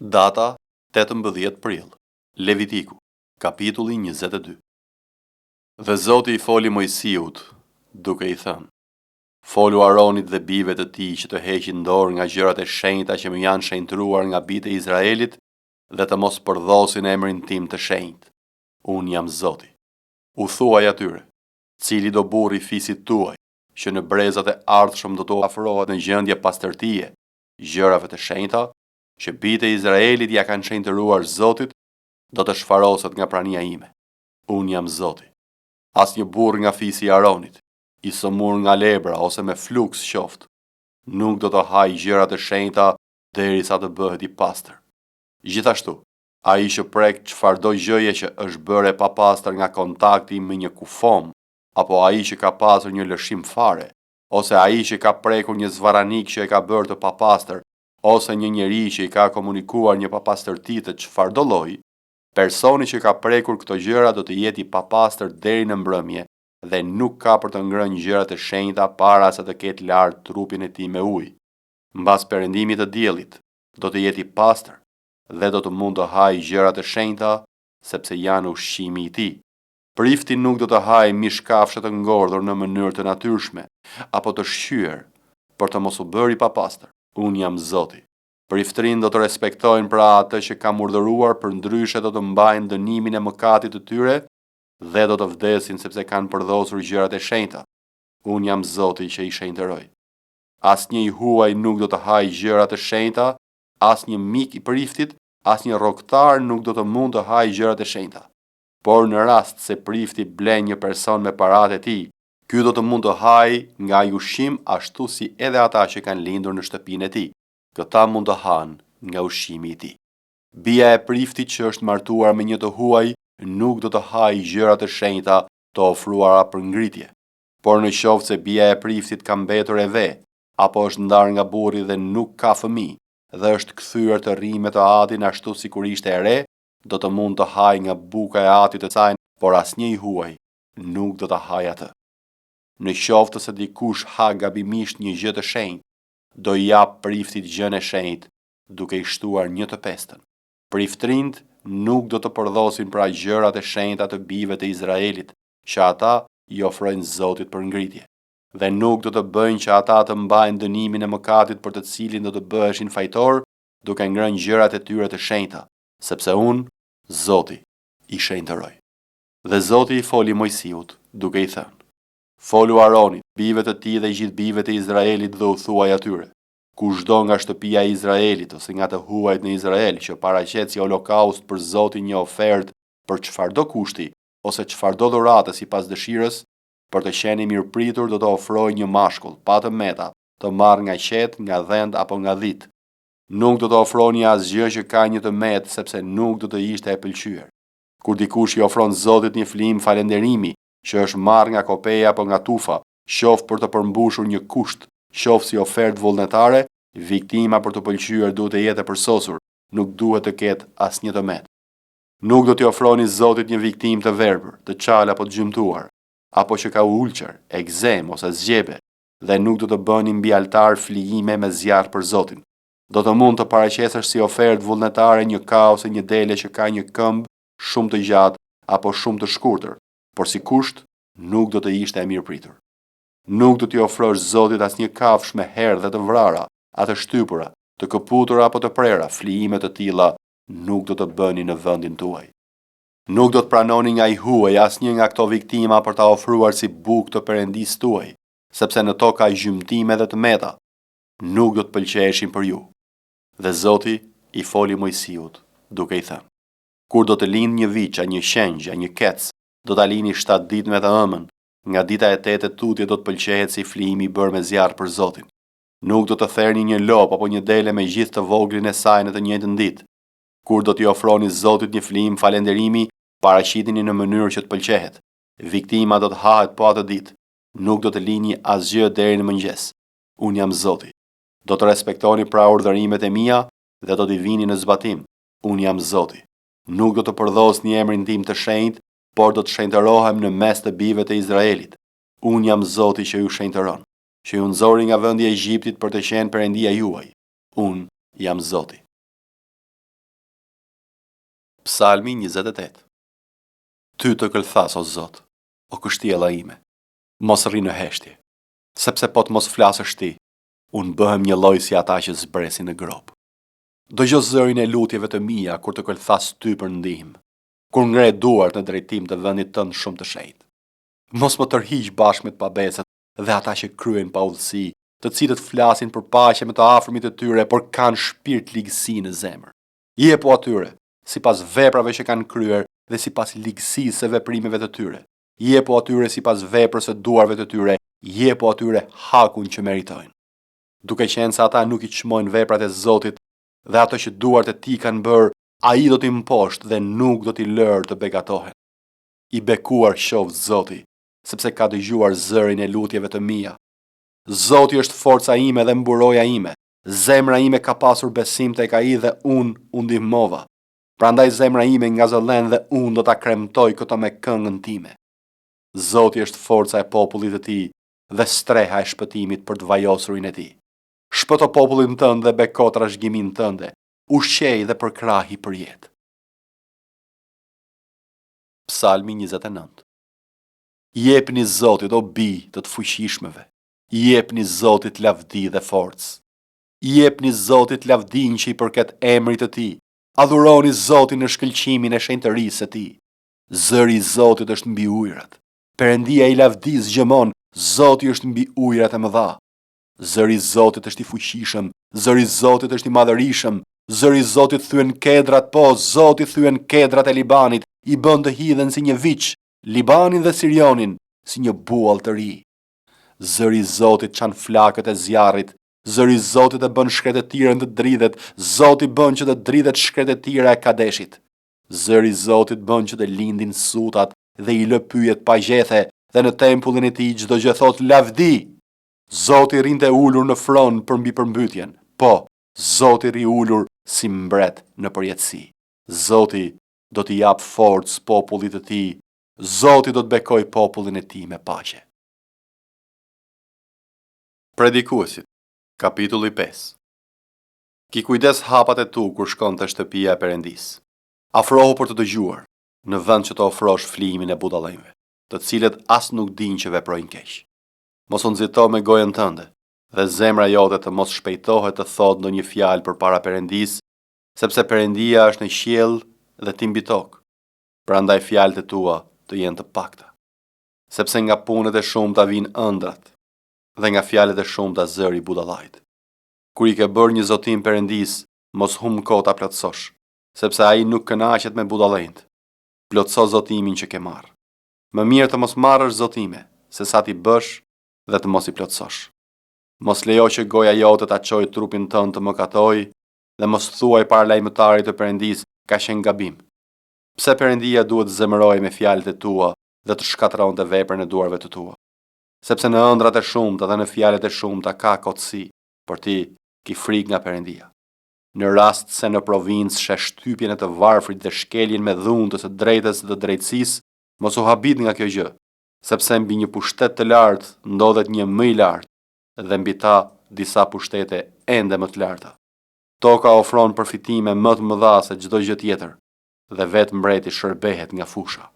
Data 18 prill. Levitiku, kapitulli 22. Dhe Zoti I foli Mojsiut, duke I thënë: Folu Aronit dhe bijve të tij që të heqin dorë nga gjërat e shenjta që më janë shenjtruar nga bijtë e Izraelit dhe të mos përdhosin emrin tim të shenjtë. Unë jam Zoti. U thuaj atyre: cili do burri fisit tuaj, që në brezat e ardhshëm do të afrohet në gjendje pastërtie, gjërave të shenjta, që bijtë e Izraelit ja kanë shenjtëruar Zotit, do të shfaroset nga prania ime. Unë jam Zoti. Asnjë burr nga fisi I Aronit, I sëmur nga lebra ose me fluks qoftë, nuk do të hajë gjërat e shenjta derisa të bëhet I pastër. Gjithashtu, ai që prek çfarëdo gjëje që është bërë e papastër nga kontakti me një kufom, apo ai që ka pasur një lëshim fare, ose ai që ka prekur një zvaranik që e ka bërë të papastër, ose një njeri që I ka komunikuar një papastërti të çfarëdo lloji, personi që ka prekur këto gjëra do të jetë I papastër deri në mbrëmje dhe nuk ka për të ngrënë gjërat e shenjta para se të ketë larë trupin e tij me ujë. Mbas perëndimit të diellit, do të jetë I pastër dhe do të mund të hajë gjërat e shenjta sepse janë ushqimi I tij. Prifti nuk do të hajë mishkafshë të ngordhur në mënyrë të natyrshme apo të shqyer për të mos u bërë I papastër. Unë jam Zoti. Priftrin do të respektojnë pra atë që kam urdhëruar, përndryshe do të mbajnë dënimin e mëkatit të tyre dhe do të vdesin sepse kanë përdhosur gjërat e shenjta. Unë jam Zoti që I shenjtëroj. Asnjë I huaj nuk do të hajë gjërat e shenjta, asnjë mik I priftit, asnjë rrogtar nuk do të mund të hajë gjërat e shenjta. Por në rast se prifti blen një person me paratë e tij, ky do të mund të hajë nga ai ushqim ashtu si edhe ata që kanë lindur në shtëpinë e tij. Këta mund të hanë nga ushqimi I tij. Bija e priftit që është martuar me një të huaj nuk do të hajë gjërat e shenjta të ofruara për ngritje. Por në qoftë se bija e priftit ka mbetur e ve, apo është ndarë nga burri dhe nuk ka fëmijë, dhe është kthyer të rrijë me të atin ashtu sikur ishte e re, do të mund të hajë nga buka e atit të saj, por asnjë I huaj nuk do të hajë atë. Në qoftë se dikush ha gabimisht një gjë të shenjtë, do I jap priftit gjën e shenjtë, duke I shtuar 1/5. Priftrind nuk do të përdhosin pra gjërat e shenjta të bijve të Izraelit, që ata I ofrojnë Zotit për ngritje, dhe nuk do të bëjnë që ata të mbajnë dënimin e mëkatit për të cilin do të bëheshin fajtor, duke ngrënë gjërat e tyre të shenjta, sepse unë, Zoti, I shenjtëroj. Dhe Zoti I foli Mojsiut, duke I thënë: Folu Aronit, bijve të tij dhe gjithë bijve të Izraelit dhe u thuaj atyre: kushdo nga shtëpia e Izraelit ose nga të huajt në Izrael që paraqet si holokaust për Zotin një ofertë për çfarëdo kushti ose çfarëdo dhurate sipas dëshirës, për të qenë I mirëpritur do të ofrojë një mashkull pa të meta, të marrë nga qet, nga dhend apo nga dhit. Nuk do të ofroni asgjë që ka një të metë, sepse nuk do të ishte e pëlqyer. Kur dikush I ofron Zotit një flim falënderimi që është marrë nga kopeja apo nga tufa, qoftë për të përmbushur një kusht, qoftë si ofertë vullnetare, viktima për të pëlqyer duhet të jetë e përsosur, nuk duhet të ketë asnjë të metë. Nuk do t'i ofroni Zotit një viktim të verbër, të qalë apo të gjymtuar, apo që ka ulçer, egzem ose zgjebe, dhe nuk do të bëni mbi altar flijime me zjarr për Zotin. Do të mund të paraqesesh si ofertë vullnetare një ka ose një dele që ka një këmbë shumë të gjatë apo shumë të shkurtër, por si kusht nuk do të ishte e mirëpritur. Nuk do t'i ofrosh Zotit asnjë kafshë me herë dhe të vrara, atë shtypura, të këputura apo të prera, flijime të tilla nuk do të bëni në vendin tuaj. Nuk do të pranoni nga I huaj asnjë nga këto viktima për ta ofruar si bukë të perëndisë tuaj, sepse në to ka gjymtime dhe të meta, nuk do të pëlqeheshin për ju. Dhe Zoti I foli Mojsiut, duke I thënë: kur do të lindë një viç, a një qenj, a një kec, do ta lini 7 ditë me të ëmën, nga dita e 8 tutje do të pëlqehet si flimi I bërë me zjarr për Zotin. Nuk do të therrni një lop apo një dele me gjithë të voglin e saj në të njëjtën ditë. Kur do t'i ofroni Zotit një flim falënderimi, paraqitini në mënyrë që të pëlqehet. Viktima do të hahet po atë ditë. Nuk do të lini asgjë deri në mëngjes. Unë jam Zoti. Do të respektoni pra urdhërimet e mia dhe do t'i vini në zbatim. Unë jam Zoti. Nuk do të përdhosni emrin tim të shenjtë, por do të shenjtërohem në mes të bijve të Izraelit. Unë jam Zoti që ju shenjtëron, që ju nxori nga vendi I Egjiptit për të qenë perëndia juaj. Unë jam Zoti. Psalmi 28. Ty të këllthas, o Zot, o kështjella ime, mos rri në heshtje, sepse po të mos flasësh ti, unë bëhem një lloj si ata që zbresin në grop. Dëgjo zërin e lutjeve të mia kur të këllthas ty për ndihmë, kur ngre duart në drejtim të vendit tënd shumë të shenjtë. Mos më tërhiq bashkë me të pabesët dhe ata që kryen pa udhësi, të cilët flasin për paqe me të afërmit të tyre, por kanë shpirt ligësi në zemër. Jepu atyre sipas veprave që kanë kryer dhe sipas ligësisë së veprimeve të tyre. Jepu atyre sipas veprës së duarve të tyre, jepu atyre hakun që meritojnë. Duke qenë se ata nuk i çmojnë veprat e Zotit dhe ato që duart e tij kanë bërë, ai do t'i mposhtë dhe nuk do t'i lërë të begatohen. I bekuar qoftë Zoti, sepse ka dëgjuar zërin e lutjeve të mia. Zoti është forca ime dhe mburoja ime. Zemra ime ka pasur besim tek ai dhe unë u ndihmova. Prandaj zemra ime ngazëllen dhe unë do ta kremtoj këto me këngën time. Zoti është forca e popullit të tij dhe streha e shpëtimit për të vajosurin e tij. Shpëto popullin tënd dhe beko trashëgimin tënde. Ushqej dhe përkrahi për jetë. Psalmi 29. Jepni Zotit o bij të fuqishmeve. Jepni Zotit lavdi dhe forcë. Jepni Zotit lavdin që i përket emrit të tij. Adhuroni Zotin në shkëlqimin e shenjtërisë së tij. Zëri i Zotit është mbi ujërat. Perëndia i lavdis gjëmon, Zoti është mbi ujërat e mëdha. Zëri i Zotit është i fuqishëm, zëri i Zotit është i madhërishëm, zëri i Zotit thyen kedrat, po Zoti thyen kedrat e Libanit, i bën të hidhen si një viç, Libanin dhe Sirionin si një buall të ri. Zëri i Zotit çan flakët e zjarrit, zëri i Zotit e bën shkretëtirën të dridhet, Zoti bën që të dridhet shkretëtira e Kadeshit. Zëri i Zotit bën që të lindin sutat dhe i lë pyjet pa gjethe, dhe në tempullin e tij çdo gjë thot lavdi. Zoti rinte ulur në fron për mbi përmbytjen. Po, Zoti ri ulur si mbret në përjetësi. Zoti do t'i jap forcë popullit të tij. Zoti do të bekoj popullin e tij me paqe. Predikuesit, kapitulli 5. Ki kujdes hapat e tu kur shkon te shtëpia e Perëndis. Afrohu për të dëgjuar, në vend që të ofrosh flimin e budallëve, të cilët as nuk dinë që veprojnë keq. Mos u nxito me gojën tënde, dhe zemra jote të mos shpejtohet të thotë ndonjë fjalë përpara Perëndis, sepse Perëndia është në qiell dhe ti mbi tokë. Prandaj fjalët e tua të jenë të pakta, sepse nga punët e shumta vijnë ëndrat, dhe nga fjalët e shumta zëri budallajt. Kur i ke bërë një zotim Perëndis, mos humb kohë ta plotësosh, sepse ai nuk kënaqet me budallënt. Plotëso zotimin që ke marrë. Më mirë të mos marrësh zotime, se sa ti bësh dhe të mos i plotësosh. Mos lejo që goja jote ta çojë trupin tënd të mëkatojë dhe mos thuaj para lajmëtarit të Perëndis ka qenë gabim. Pse Perëndia duhet të zemërojë me fjalët e tua dhe të shkatërronte veprën e duarve të tua? Sepse në ëndrat e shumta dhe në fjalët e shumta ka kotësi, por ti ki frikë nga Perëndia. Në rast se në provincë shesh shtypjen e të varfrit dhe shkeljen me dhunë të së drejtës dhe drejtësisë, mos u habit nga kjo gjë, sepse mbi një pushtet të lartë ndodhet një më i lartë dhe mbi ta disa pushtete ende më të larta. Toka ofron përfitime më të mëdha se çdo gjë tjetër dhe vetë mbreti shërbehet nga fusha.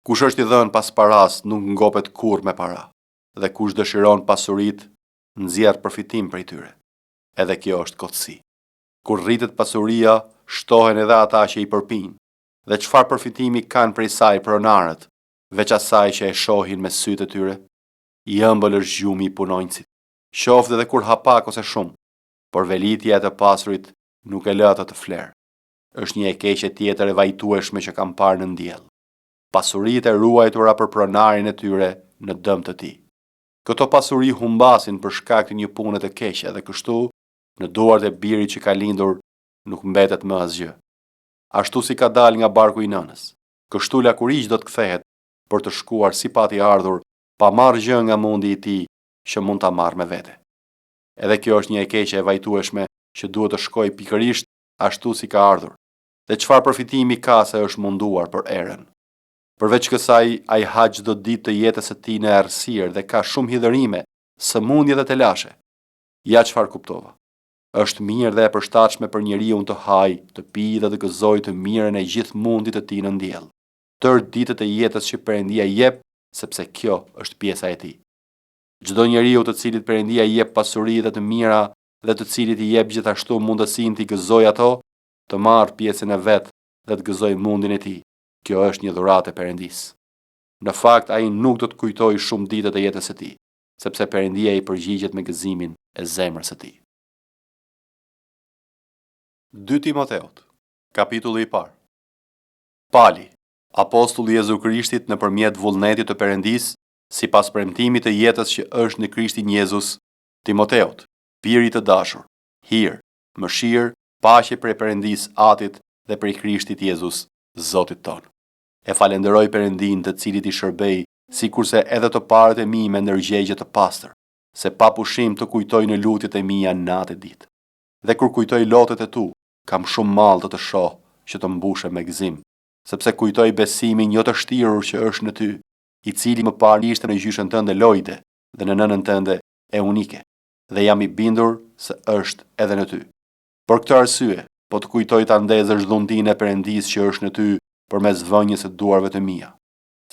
Kush është i dhënë pas paras nuk ngopet kurrë me para, dhe kush dëshiron pasuritë nxjerr përfitim prej tyre. Edhe kjo është kotësi. Kur rritet pasuria, shtohen edhe ata që i përpinë, dhe çfarë përfitimi kanë prej saj pronarët, veç asaj që e shohin me sytë e tyre? I ëmbël është gjumi i punonjësit, qoftë edhe kur hapak ose shumë, por velitja e të pasurit nuk e lë ato të flerë. Është një e keqe tjetër e vajtueshme që kam parë në ndjell. Pasuritë e ruajtura për pronarin e tyre në dëm të tij. Këto pasuri humbasin për shkak të një pune të keqe dhe kështu në duart e birit që ka lindur nuk mbetet më asgjë. Ashtu si ka dal nga barku i nënës, kështu lakuriq do të kthehet për të shkuar si pati ardhur, pa marrë gjë nga mundi i tij që mund ta marrë me vete. Edhe kjo është një e keqe e vajtueshme që duhet të shkojë pikërisht ashtu si ka ardhur. Dhe çfarë përfitimi ka se është munduar për erën? Përveç kësaj, ai ha çdo ditë të jetës së tij në errësirë dhe ka shumë hidhërime, sëmundje dhe telashe. Ja çfarë kuptova. Është mirë dhe e përshtatshme për njeriu të hajë, të pijë dhe të gëzojë të mirën e gjithë mundit të tij në diell. Tërë ditët e jetës që Perëndia jep, sepse kjo është pjesa e tij. Çdo njeriu të cilit Perëndia i jep pasuri dhe të mira dhe të cilit i jep gjithashtu mundësinë të gëzojë ato, të marrë pjesën e vet dhe të gëzojë mundin e tij. Kjo është një dhuratë e Perëndisë. Në fakt ai nuk do të kujtojë shumë ditët e jetës së tij, sepse Perëndia i përgjigjet me gëzimin e zemrës së tij. 2 Timoteut, kapitulli i parë. Pali, apostulli i Jezu Krishtit nëpërmjet vullnetit të Perëndisë, sipas premtimit të jetës që është në Krishtin Jezus, Timoteut, biri të dashur, hir, mëshirë, paqe prej Perëndisë Atit dhe prej Krishtit Jezus, Zotit ton. E falenderoj Perëndin të cilit i shërbej, sikurse edhe të parët e mi me ndërgjegje të pastër, se pa pushim të kujtoj në lutjet e mia natë e ditë. Dhe kur kujtoj lotët e tu, kam shumë mall të shoh që të mbushem me gëzim, sepse kujtoj besimin jo të shtirur që është në ty, i cili më parë ishte në gjyshën tënde Lojde dhe në nënën tënde Eunike, dhe jam i bindur se është edhe në ty. Për këtë arsye, po të kujtoj ta ndezësh dhuntinë e Perëndisë që është në ty përmes vënjes së duarve të mia,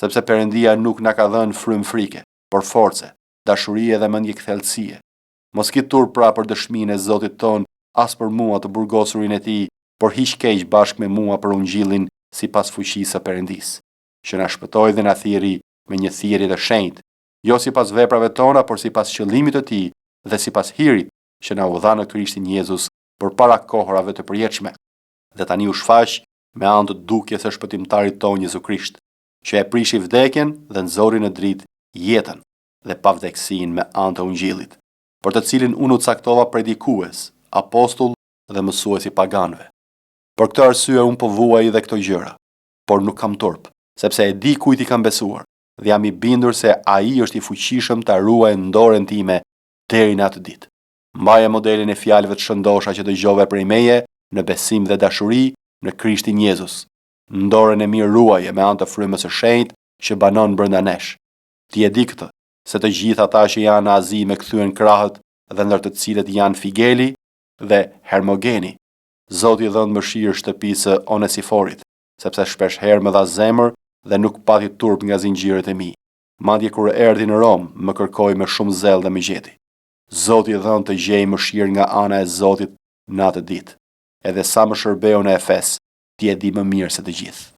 sepse Perëndia nuk na ka dhënë frymë frike, por force, dashuri dhe mendje kthellësie. Mos ki turp pra për dëshminë e Zotit ton, as për mua të burgosurin e tij, por hiq keq bashkë me mua për ungjillin sipas fuqisë së Perëndisë, që na shpëtoi dhe na thirri me një thirrje të shenjtë, jo sipas veprave tona, por sipas qëllimit të tij dhe sipas hirit që na u dha në Krishtin Jezus përpara kohërave të përjetshme. Dhe tani u shfaq me anë të dukjes së shpëtimtarit ton Jezu Krisht, që e prishi vdekjen dhe nxori në dritë jetën dhe pavdekësinë me anë të ungjillit, për të cilin unë u caktova predikues, apostull dhe mësues i paganëve. Për këtë arsye unë po vuaj edhe këto gjëra, por nuk kam turp, sepse e di kujt i kam besuar, dhe jam i bindur se ai është i fuqishëm ta ruajë në dorën time deri në atë ditë. Mbaje modelin e fjalëve të shëndosha që dëgjove prej meje në besim dhe dashuri në Krishtin Jezus. Në dorën e mirë ruaje me anë të frymës së shenjtë që banon brenda nesh. Ti e di këtë, se të gjithë ata që janë në Azi me kthyen krahët dhe ndër të cilët janë Figeli dhe Hermogeni. Zoti dhënë mëshirë shtëpisë Onesiforit, sepse shpesh herë më dha zemër dhe nuk pati turp nga zinxhirët e mi. Madje kur erdhi në Rom, më kërkoi me shumë zell dhe më gjeti. Zoti dhënë të gjej mëshirë nga ana e Zotit në atë ditë. Edhe sa më shërbeu në Efes, ti e di më mirë se të gjithë.